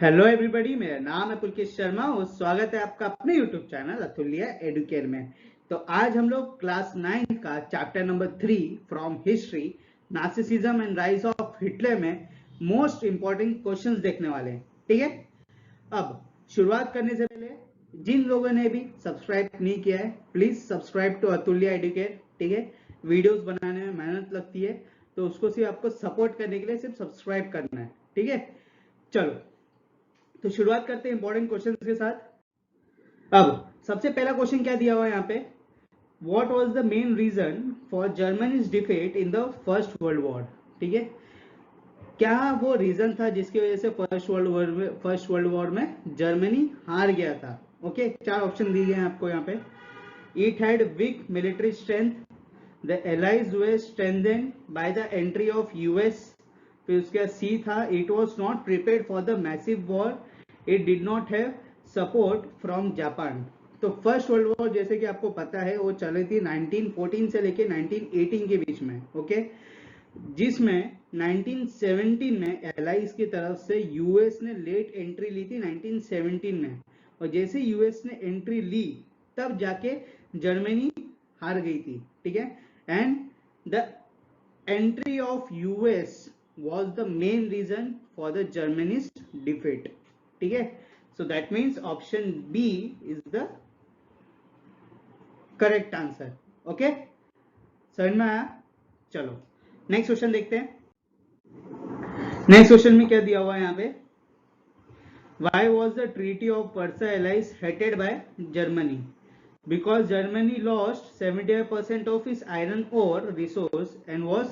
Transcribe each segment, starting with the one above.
Hello everybody, मेरा नाम है पुलकेश शर्मा और स्वागत है आपका अपने यूट्यूब चैनल अतुल्य एडुकेयर में। तो आज हम लोग क्लास 9 का chapter number 3 from history narcissism and rise of Hitler में मोस्ट इंपॉर्टेंट क्वेश्चंस देखने वाले हैं। ठीक है, अब शुरुआत करने से पहले जिन लोगों ने भी सब्सक्राइब नहीं किया है प्लीज सब्सक्राइब टू अतुल्य एडुकेयर। ठीक है, वीडियोस बनाने में मेहनत लगती है तो उसको सिर्फ आपको सपोर्ट करने के लिए सिर्फ सब्सक्राइब करना है। ठीक है, चलो तो शुरुआत करते हैं इंपॉर्टेंट क्वेश्चन के साथ। अब सबसे पहला क्वेश्चन क्या दिया हुआ है यहाँ पे, what was the main reason for Germany's defeat in the first world war. ठीक है, क्या वो रीजन था जिसकी वजह से फर्स्ट वर्ल्ड वॉर में जर्मनी हार गया था। ओके, चार ऑप्शन दिए गए हैं आपको यहाँ पे। It had weak military strength, the allies were strengthened by the entry of US. फिर उसका सी था, it was not prepared for the massive war, it did not have support from Japan. तो फर्स्ट वर्ल्ड वॉर जैसे कि आपको पता है वो चली थी 1914 से लेके 1918 के बीच में। ओके, जिसमें 1917 में एलाइज की तरफ से यूएस ने लेट एंट्री ली थी 1917 में, और जैसे यूएस ने एंट्री ली तब जाके जर्मनी हार गई थी। ठीक है, and the entry of US was the main reason for the Germany's defeat. ठीक है, so that means option B is the correct answer. Okay, समझ में आया? चलो नेक्स्ट क्वेश्चन देखते हैं। नेक्स्ट क्वेश्चन में क्या दिया हुआ है यहाँ पे, Why was the Treaty of Versailles hated by Germany? Because Germany lost 75% of its iron ore resource and was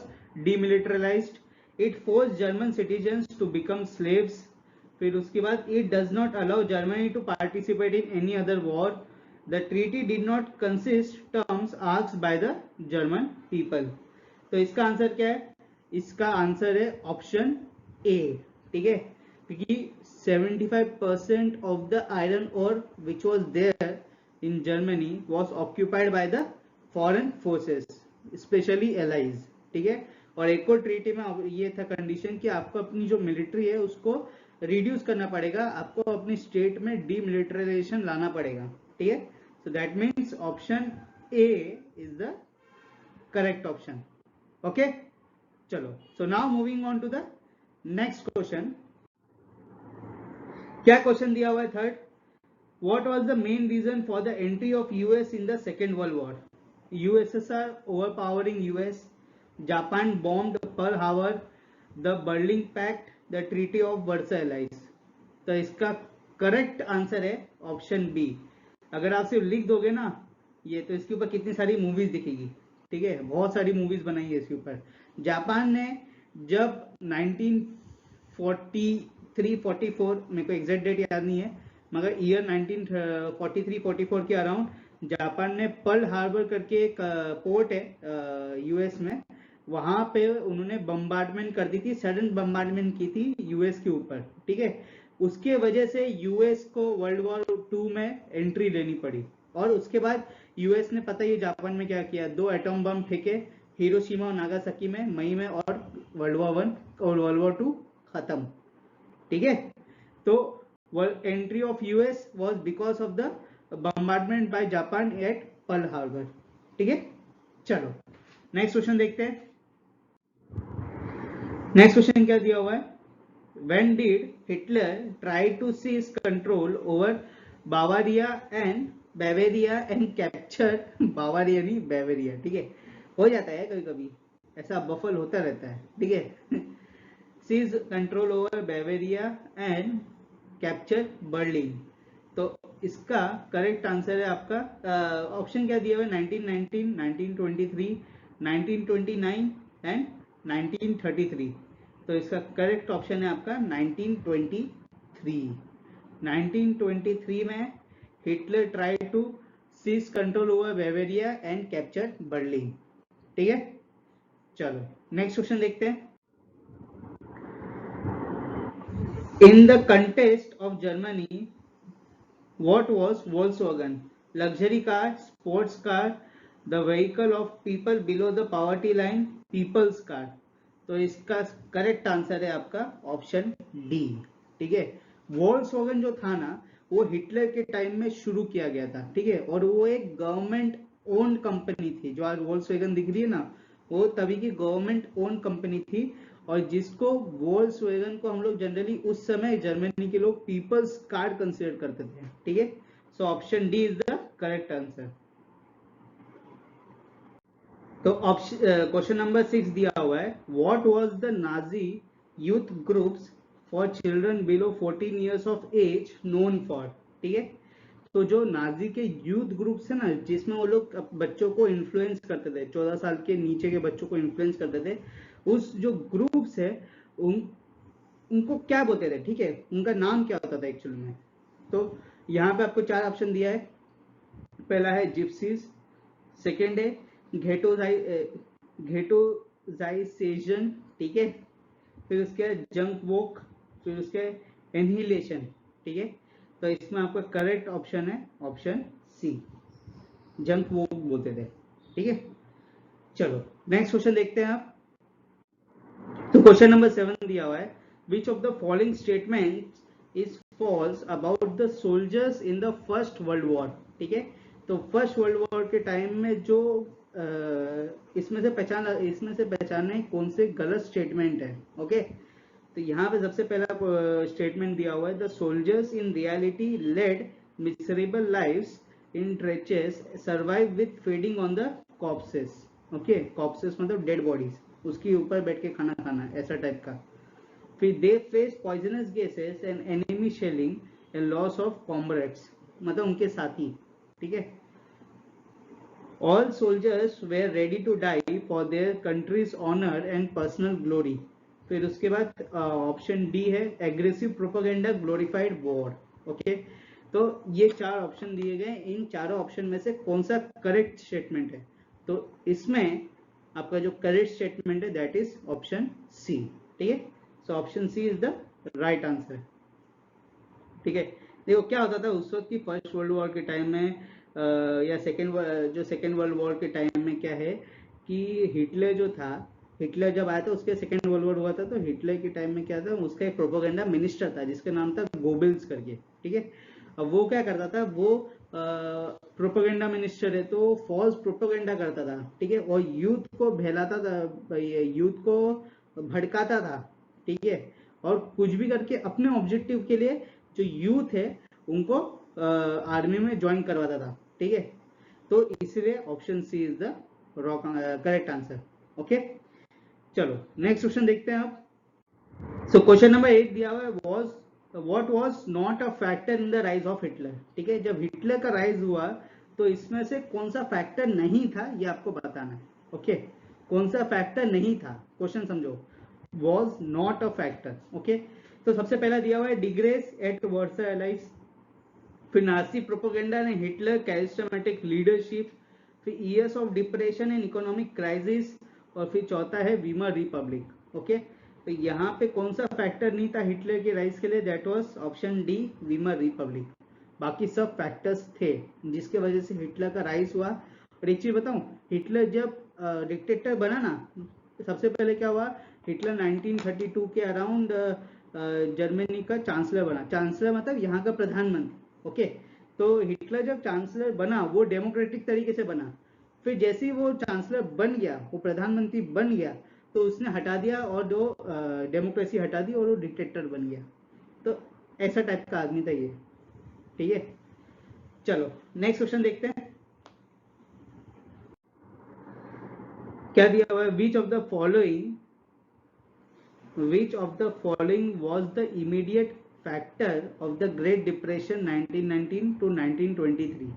demilitarized. It forced German citizens to become slaves. फिर उसके बाद it does not allow Germany to participate in any other war. The treaty did not consist terms asked by the German people. तो इसका answer क्या है? इसका answer है option A. ठीक है, क्योंकि 75% of the iron ore which was there in Germany was occupied by the foreign forces, especially allies. ठीक है, और एक और ट्रीटी में ये था कंडीशन कि आपको अपनी जो मिलिट्री है उसको रिड्यूस करना पड़ेगा, आपको अपनी स्टेट में डीमिलिटराइजेशन लाना पड़ेगा। ठीक है, so that means option A is the correct option. Okay, चलो so now moving on to the next question. क्या क्वेश्चन दिया हुआ है third, what was the main reason for the entry of US in the second world war. USSR overpowering US, Japan bombed Pearl Harbor, the Berlin pact, the treaty of Versailles. तो इसका correct answer है option B. अगर आप सिर्फ लिख दोगे ना ये, तो इसके ऊपर कितनी सारी मूवीज दिखेगी। ठीक है, बहुत सारी मूवीज बनाई है इसके ऊपर। जापान ने जब 1943-44, मेरे को एग्जैक्ट डेट याद नहीं है, मगर ईयर 1943-44 के अराउंड जापान ने पर्ल हार्बर करके एक पोर्ट है यूएस में, वहां पे उन्होंने बम्बार्डमेंट कर दी थी, सडन बम्बार्डमेंट की थी यूएस के ऊपर। ठीक है, उसके वजह से यूएस को वर्ल्ड वॉर 2 में एंट्री लेनी पड़ी, और उसके बाद यूएस ने पता ही जापान में क्या किया, 2 एटम बम फेंके हिरोशिमा और नागासाकी में मई में, और वर्ल्ड वॉर 1 और वर्ल्ड वॉर 2 खत्म। ठीक है, तो entry of US was because of the bombardment by Japan at Pearl Harbor. ठीक है, चलो नेक्स्ट क्वेश्चन देखते हैं। नेक्स्ट क्वेश्चन क्या दिया हुआ है, when did Hitler try to seize control over Bavaria and Bavaria and capture Bavaria नहीं बावेरिया। ठीक है, हो जाता है कभी कभी ऐसा, बफल होता रहता है। ठीक है, seize control over Bavaria and capture Berlin. तो इसका करेक्ट आंसर है आपका ऑप्शन क्या दिया हुआ है, 1919, 1923, 1929 एंड 1933। तो इसका करेक्ट ऑप्शन है आपका 1923। 1923 में Hitler try to seize control over Bavaria and capture Berlin. ठीक है, चलो नेक्स्ट क्वेश्चन देखते हैं। In the context of Germany, what was Volkswagen? Luxury car, sports car, the vehicle of people below the poverty line, people's car. तो इसका correct answer है आपका option D. ठीक है, वोल्क्सवैगन जो था ना, वो हिटलर के टाइम में शुरू किया गया था, ठीक है, और वो एक गवर्नमेंट ओन्ड कंपनी थी। जो आज वोल्क्सवैगन दिख रही है ना, वो तभी की गवर्नमेंट ओन्ड कंपनी थी, और जिसको वोल्क्सवैगन को हम लोग जनरली उस समय जर्मनी के लोग पीपल्स कार कंसिडर करते थे, ठीक है। So option D is the correct answer. तो क्वेश्चन नंबर 6 दिया हुआ है, what was the Nazi youth groups for children below 14 years of age known for, ठीक है। तो जो नाजी के यूथ ग्रुप्स है ना, जिसमें वो लोग बच्चों को इन्फ्लुएंस करते थे, 14 साल के नीचे के बच्चों को इन्फ्लुएंस करते थे, उस जो ग्रुप्स है उनको क्या बोलते थे, ठीक है, उनका नाम क्या होता था एक्चुअली में। तो यहाँ पे आपको 4 ऑप्शन दिया है। पहला है जिप्सीज, सेकेंड है घेटोजाइसेशन, ठीक है, फिर उसके जंक वॉक, फिर उसके एनहिलेशन, ठीक है। तो इसमें आपका करेक्ट ऑप्शन है ऑप्शन सी, जंक वॉक बोलते थे, ठीक है। चलो नेक्स्ट क्वेश्चन देखते हैं आप। तो क्वेश्चन नंबर 7 दिया हुआ है, which of the following statement is false about the soldiers in the first world war, ठीक है। तो फर्स्ट वर्ल्ड वॉर के टाइम में जो इसमें से पहचानना कौन से गलत स्टेटमेंट है, ओके। तो यहाँ पे सबसे पहला स्टेटमेंट दिया हुआ है, the soldiers in reality led miserable lives in trenches survive with feeding on the corpses, okay. Corpses मतलब डेड बॉडीज, उसके ऊपर बैठ के खाना खाना, ऐसा टाइप का। फिर they face poisonous gases and enemy shelling and loss of comrades, मतलब उनके साथी, ठीक है। All soldiers were ready to die for their country's honour and personal glory. फिर उसके बाद ऑप्शन डी है aggressive propaganda glorified war, okay. तो ये 4 ऑप्शन दिए गए, इन चारों ऑप्शन में से कौन सा करेक्ट स्टेटमेंट है? तो इसमें आपका जो करेक्ट स्टेटमेंट है दैट इज ऑप्शन सी, ठीक है। So option C is the right answer, ठीक है। देखो क्या होता था उस वक्त की फर्स्ट वर्ल्ड वॉर के टाइम में या सेकेंड वर्ल्ड वॉर के टाइम में क्या है कि हिटलर जो था, हिटलर जब आया था उसके सेकेंड वर्ल्ड वॉर हुआ था, तो हिटलर के टाइम में क्या था, उसका एक प्रोपेगेंडा मिनिस्टर था जिसका नाम था गोबेल्स करके, ठीक है। अब वो क्या करता था, वो प्रोपेगेंडा मिनिस्टर है तो फॉल्स प्रोपेगेंडा करता था, ठीक है, और यूथ को बहलाता था, यूथ को भड़काता था, ठीक है, और कुछ भी करके अपने ऑब्जेक्टिव के लिए जो यूथ है उनको आर्मी में ज्वाइन करवाता था, ठीक है। तो इसलिए option C is the correct answer, okay. चलो नेक्स्ट क्वेश्चन देखते हैं आप। सो क्वेश्चन नंबर 8 दिया हुआ है, what was not a factor in the rise of Hitler, ठीक है। जब हिटलर का राइज हुआ तो इसमें से कौन सा फैक्टर नहीं था, ये आपको बताना है, ओके। कौन सा फैक्टर नहीं था, क्वेश्चन समझो, was not a factor, okay. तो सबसे पहला दिया हुआ है डिग्रेस एट वर्साइलाइज, फिर नाजी प्रोपेगेंडा ने हिटलर कैरिस्टमेटिक लीडरशिप, फिर years of depression and economic crisis, और फिर चौथा है वीमर रिपब्लिक, ओके। तो यहाँ पे कौन सा फैक्टर नहीं था हिटलर के राइज के लिए, that was option D Weimar Republic. बाकी सब फैक्टर्स थे जिसके वजह से हिटलर का राइज हुआ। और एक चीज बताऊं, हिटलर जब डिक्टेटर बना ना, सबसे पहले क्या हुआ, हिटलर 1932 के अराउंड जर्मनी का चांसलर बना। चांसलर मतलब यहाँ का प्रधानमंत्री, ओके। तो हिटलर जब चांसलर बना वो डेमोक्रेटिक तरीके से बना, फिर जैसे ही वो चांसलर बन गया, वो प्रधानमंत्री बन गया, तो उसने हटा दिया और जो डेमोक्रेसी हटा दी और वो डिक्टेटर बन गया। तो ऐसा टाइप का आदमी था ये, ठीक है। चलो नेक्स्ट क्वेश्चन देखते हैं क्या दिया हुआ है, which of the following was the immediate factor of the Great Depression 1919 to 1923?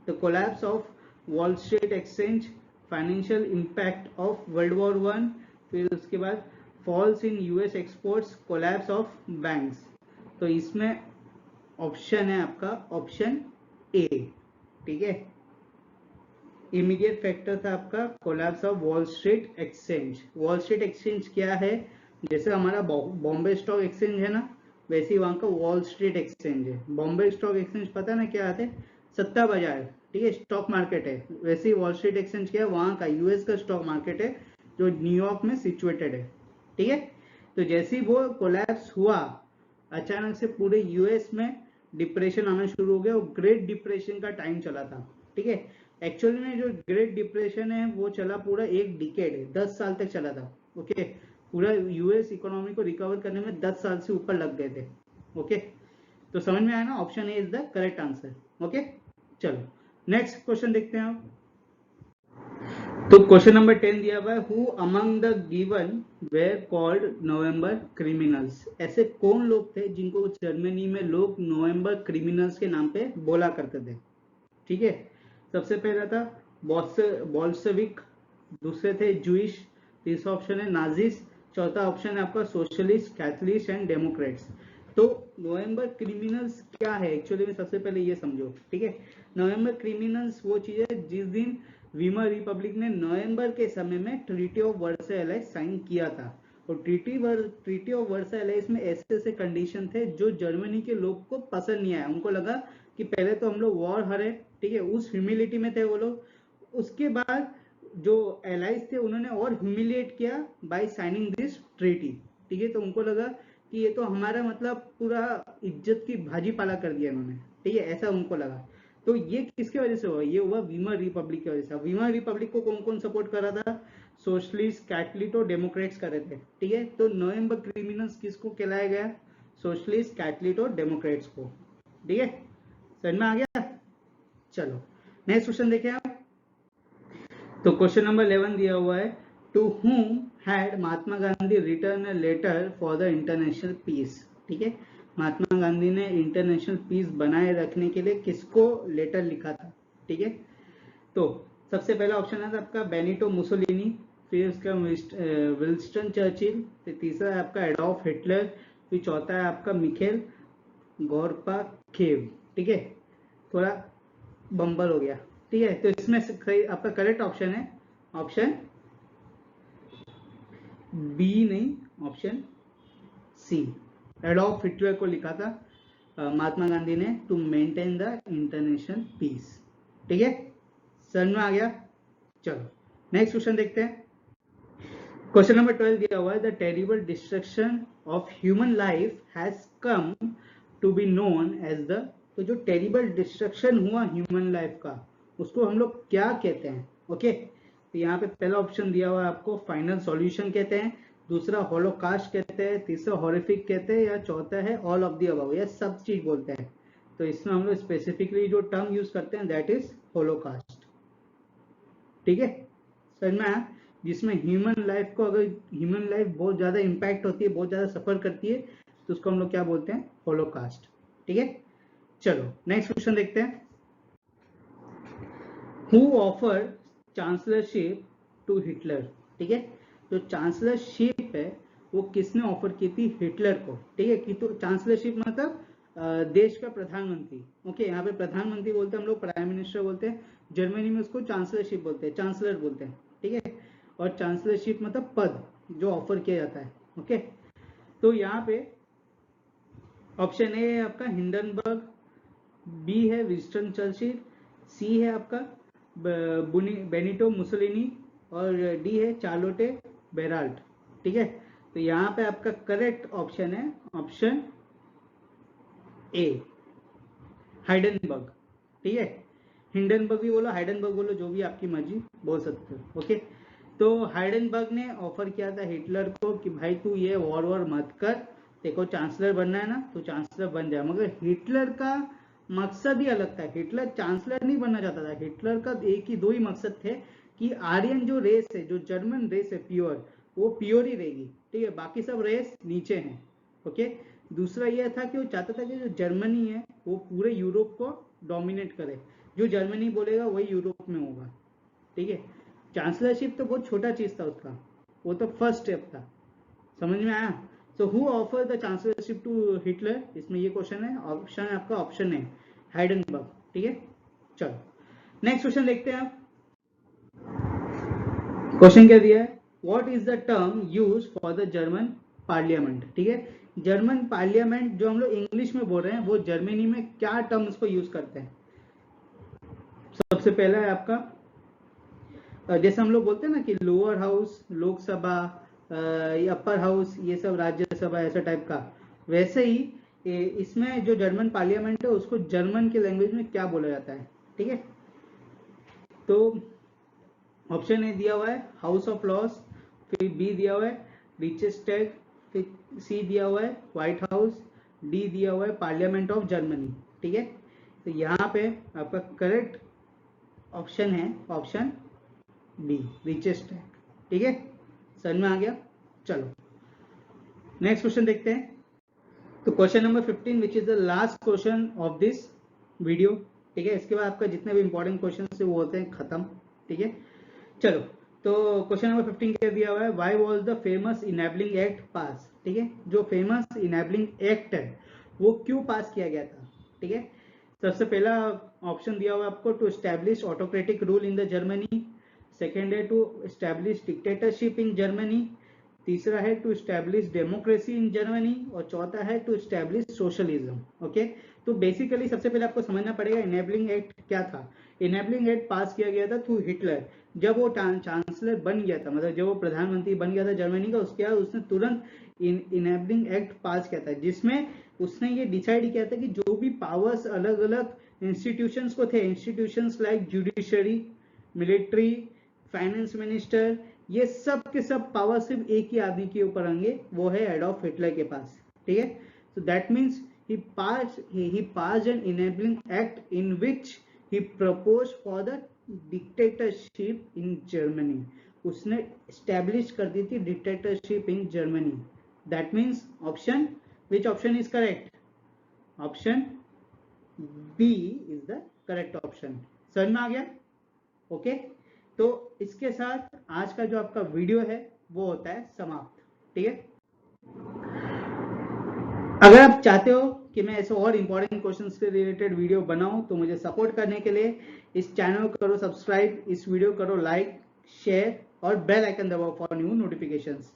The collapse of Wall Street Exchange, financial impact of World War One, फिर उसके बाद falls in US exports, collapse of banks। तो इसमें option है आपका option A, ठीक है। Immediate factor था आपका collapse of wall street exchange. Wall street exchange क्या है, जैसे हमारा बॉम्बे स्टॉक एक्सचेंज है ना, वैसे ही वहां का वॉल स्ट्रीट एक्सचेंज है। बॉम्बे स्टॉक एक्सचेंज पता है ना क्या आते, सट्टा बाजार, ठीक है, स्टॉक मार्केट है। वैसे ही वॉल स्ट्रीट एक्सचेंज क्या है, वहां का यूएस का स्टॉक मार्केट है जो न्यूयॉर्क में सिचुएटेड है, ठीक है। तो जैसे ही वो कोलैप्स हुआ अचानक से पूरे यूएस में डिप्रेशन आना शुरू हो गया और ग्रेट डिप्रेशन का टाइम चला था। ठीक है, एक्चुअली में जो ग्रेट डिप्रेशन है वो चला पूरा एक डिकेड है, 10 साल तक चला था। ओके, पूरा यूएस इकोनॉमी को रिकवर करने में 10 साल से ऊपर लग गए थे। ओके, तो समझ में आया ना, option A is the correct answer. Okay, चलो नेक्स्ट क्वेश्चन देखते हैं आप। तो क्वेश्चन नंबर 10 दिया हुआ है, who among the given where called November criminals. ऐसे कौन लोग थे जिनको जर्मनी में लोग नवंबर क्रिमिनल्स के नाम पे बोला करते थे। ठीक है, सबसे पहला था बॉल्शेविक, दूसरे थे जूइश, तीसरा ऑप्शन है नाजिस, चौथा ऑप्शन है आपका सोशलिस्ट, कैथलिक एंड डेमोक्रेट्स। तो नवंबर क्रिमिनल्स क्या है एक्चुअली में, सबसे पहले ये समझो। ठीक है, नवंबर क्रिमिनल्स वो चीज है जिस दिन वीमर रिपब्लिक ने नवंबर के समय में ट्रीटी ऑफ वर्साइलेस साइन किया था। और ट्रीटी ऑफ वर्साइलेस में ऐसे ऐसे कंडीशन थे जो जर्मनी के लोग को पसंद नहीं आया। उनको लगा कि पहले तो हम लोग वॉर हारे, ठीक है, उस ह्यूमिलिटी में थे वो लोग। उसके बाद जो एलाइज थे उन्होंने और ह्यूमिलिएट किया बाय साइनिंग दिस ट्रीटी। ठीक है, तो उनको लगा कि ये तो हमारा मतलब पूरा इज्जत की भाजी पाला कर दिया इन्होंने। ठीक है, ऐसा उनको लगा। तो ये किसके वजह से हुआ, ये हुआ वीमर रिपब्लिक की वजह से। वीमर रिपब्लिक को कौन कौन सपोर्ट कर रहा था, सोशलिस्ट, कैथलिक और डेमोक्रेट्स कर रहे थे। ठीक है, तो नवंबर क्रिमिनल्स किसको कहलाया गया, सोशलिस्ट, कैथलिक और डेमोक्रेट्स को। ठीक है, समझ में आ गया। चलो नेक्स्ट क्वेश्चन देखें आप। तो क्वेश्चन नंबर 11 दिया हुआ है, to whom had Mahatma Gandhi written a letter for the international peace. ठीक है, महात्मा गांधी ने इंटरनेशनल पीस बनाए रखने के लिए किसको लेटर लिखा था। ठीक है, तो सबसे पहला ऑप्शन है आपका बेनिटो मुसोलिनी, फिर उसका विंस्टन चर्चिल, फिर तीसरा है आपका एडोल्फ हिटलर, फिर चौथा है आपका मिखेल गोर्बाचेव। ठीक है, थोड़ा बम्बल हो गया। ठीक है, तो इसमें आपका करेक्ट ऑप्शन है ऑप्शन बी, नहीं ऑप्शन सी, एडोल्फ हिटलर को लिखा था महात्मा गांधी ने to maintain the international peace. ठीक है, समझ में आ गया। चलो नेक्स्ट क्वेश्चन देखते हैं। क्वेश्चन नंबर 12 दिया हुआ है, the terrible destruction of human life has come to be known as the. तो जो टेरिबल डिस्ट्रक्शन हुआ ह्यूमन लाइफ का उसको हम लोग क्या कहते हैं। ओके, तो यहाँ पे पहला ऑप्शन दिया हुआ है आपको फाइनल सॉल्यूशन कहते हैं, दूसरा होलोकास्ट कहते हैं, तीसरा हॉरिफिक कहते हैं, या चौथा है ऑल ऑफ द अबव, या सब चीज बोलते हैं। तो इसमें हम लोग स्पेसिफिकली जो टर्म यूज करते हैं दैट इज होलोकास्ट। ठीक है, समझ में आया, जिसमें ह्यूमन लाइफ को, अगर ह्यूमन लाइफ बहुत ज्यादा इंपैक्ट होती है, बहुत ज्यादा सफर करती है, तो उसको हम लोग क्या बोलते हैं, होलोकास्ट। ठीक है, चलो नेक्स्ट क्वेश्चन देखते हैं। Who offered chancellorship to Hitler. ठीक है, जो चांसलरशिप है वो किसने ऑफर की थी, हिटलर को। ठीक है, कि तो चांसलरशिप मतलब देश का प्रधानमंत्री। ओके, यहाँ पे प्रधानमंत्री बोलते हैं हम लोग, प्राइम मिनिस्टर बोलते हैं, जर्मनी में उसको चांसलरशिप बोलते हैं, चांसलर बोलते हैं। ठीक है, और चांसलरशिप मतलब पद जो ऑफर किया जाता है। ओके, तो यहाँ पे ऑप्शन ए है आपका हिंडनबर्ग, बी है विंस्टन चर्चिल, सी है आपका बेनिटो मुसोलिनी, और डी है चार्लोटे बेराल्ट। ठीक है, तो यहाँ पे आपका करेक्ट ऑप्शन है ऑप्शन ए, हाइडेनबर्ग। ठीक है, हिंडनबर्ग भी बोलो, हाइडेनबर्ग बोलो, जो भी आपकी मर्जी बोल सकते हो। ओके, तो हाइडेनबर्ग ने ऑफर किया था हिटलर को कि भाई तू ये वॉर मत कर, देखो चांसलर बनना है ना तो चांसलर बन जाए। मगर हिटलर का मकसद ही अलग था, हिटलर चांसलर नहीं बनना चाहता था। हिटलर का एक ही दो ही मकसद थे कि आर्यन जो रेस है, जो जर्मन रेस है प्योर, वो प्योर ही रहेगी। ठीक है, बाकी सब रेस नीचे हैं। ओके, दूसरा यह था कि वो चाहता था कि जो जर्मनी है वो पूरे यूरोप को डोमिनेट करे, जो जर्मनी बोलेगा वही यूरोप में होगा। ठीक है, चांसलरशिप तो बहुत छोटा चीज था उसका, वो तो फर्स्ट स्टेप था। समझ में आया। So who offer the chancellorship to Hitler, इसमें ये क्वेश्चन है, ऑप्शन है आपका ऑप्शन है हाइडेनबर्ग। ठीक है, चलो नेक्स्ट क्वेश्चन देखते हैं आप। क्वेश्चन क्या दिया है, what is the term use for the German parliament. ठीक है, जर्मन पार्लियामेंट जो हम लोग इंग्लिश में बोल रहे हैं वो जर्मनी में क्या टर्म उसको यूज करते हैं। सबसे पहला है आपका जैसे हम लोग बोलते हैं ना कि lower house Lok Sabha, upper house ये सब राज्यसभा, ऐसा टाइप का, वैसे ही इसमें जो जर्मन पार्लियामेंट है उसको जर्मन के लैंग्वेज में क्या बोला जाता है, ठीक है। तो ऑप्शन ए दिया हुआ है हाउस ऑफ लॉज, फिर बी दिया हुआ है रिचेस्टैग, फिर सी दिया हुआ है व्हाइट हाउस, डी दिया हुआ है पार्लियामेंट ऑफ जर्मनी, ठीक है। तो यहाँ पे आपका करेक्ट ऑप्शन है ऑप्शन बी रिचेस्टैग, ठीक है। समझ में आ गया। चलो नेक्स्ट क्वेश्चन देखते हैं। तो question number 15 which is the last question of this video, ठीक है। इसके बाद आपका जितने भी इंपॉर्टेंट क्वेश्चन है वो होते हैं खत्म, ठीक है। चलो तो क्वेश्चन नंबर 15 क्या दिया हुआ है, why was the famous enabling act पास, ठीक है। जो फेमस इनेबलिंग एक्ट है वो क्यों पास किया गया था, ठीक है। सबसे पहला ऑप्शन दिया हुआ है आपको to establish autocratic rule in the Germany, second है to establish dictatorship in Germany, तीसरा है to establish democracy in Germany, और चौथा है टू एस्टैब्लिश सोशलिज्म। ओके, तो बेसिकली सबसे पहले आपको समझना पड़ेगा इनेबलिंग एक्ट क्या था। इनेबलिंग एक्ट पास किया गया था थ्रू हिटलर, जब वो चांसलर बन गया था, मतलब जब वो प्रधानमंत्री बन गया था जर्मनी का, उसके बाद उसने तुरंत इनेबलिंग एक्ट पास किया था, जिसमें उसने ये डिसाइड किया था कि जो भी पावर्स अलग अलग इंस्टीट्यूशंस को थे, institutions like judiciary, military, finance minister, ये सब के सब पावर सिर्फ एक ही आदमी के ऊपर होंगे, वो है एडॉल्फ हिटलर के पास, ठीक है। So that means he passed an enabling act in which he proposed for the dictatorship in Germany. उसने establish कर दी थी dictatorship in Germany. That means option, which option is correct? Option B is the correct option. समझ में आ गया? Okay, तो इसके साथ आज का जो आपका वीडियो है वो होता है समाप्त, ठीक है। अगर आप चाहते हो कि मैं ऐसे और इंपॉर्टेंट क्वेश्चंस के रिलेटेड वीडियो बनाऊं तो मुझे सपोर्ट करने के लिए इस चैनल को करो सब्सक्राइब, इस वीडियो करो लाइक, शेयर और बेल आइकन दबाओ फॉर न्यू नोटिफिकेशंस।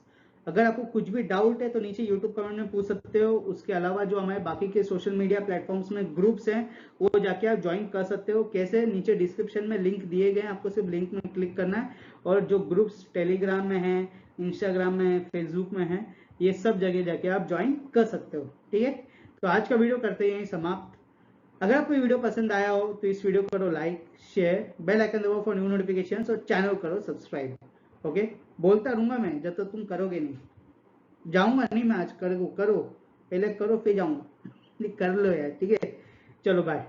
अगर आपको कुछ भी डाउट है तो नीचे यूट्यूब कमेंट में पूछ सकते हो। उसके अलावा जो हमारे बाकी के सोशल मीडिया प्लेटफॉर्म्स में ग्रुप्स हैं वो जाके आप ज्वाइन कर सकते हो। कैसे? नीचे डिस्क्रिप्शन में लिंक दिए गए हैं, आपको सिर्फ लिंक में क्लिक करना है, और जो ग्रुप्स टेलीग्राम में है, इंस्टाग्राम में है, फेसबुक में है, ये सब जगह जाके आप ज्वाइन कर सकते हो, ठीक है। तो आज का वीडियो करते हैं यहीं समाप्त। अगर आपको वीडियो पसंद आया हो तो इस वीडियो को करो लाइक, शेयर, बेल आइकन दबाओ फॉर न्यू नोटिफिकेशंस, और चैनल करो सब्सक्राइब। ओके, बोलता रहूंगा मैं जब तक तुम करोगे नहीं। जाऊंगा नहीं मैं आज, करो पहले करो फिर जाऊंगा। कर लो यार, ठीक है। चलो बाय।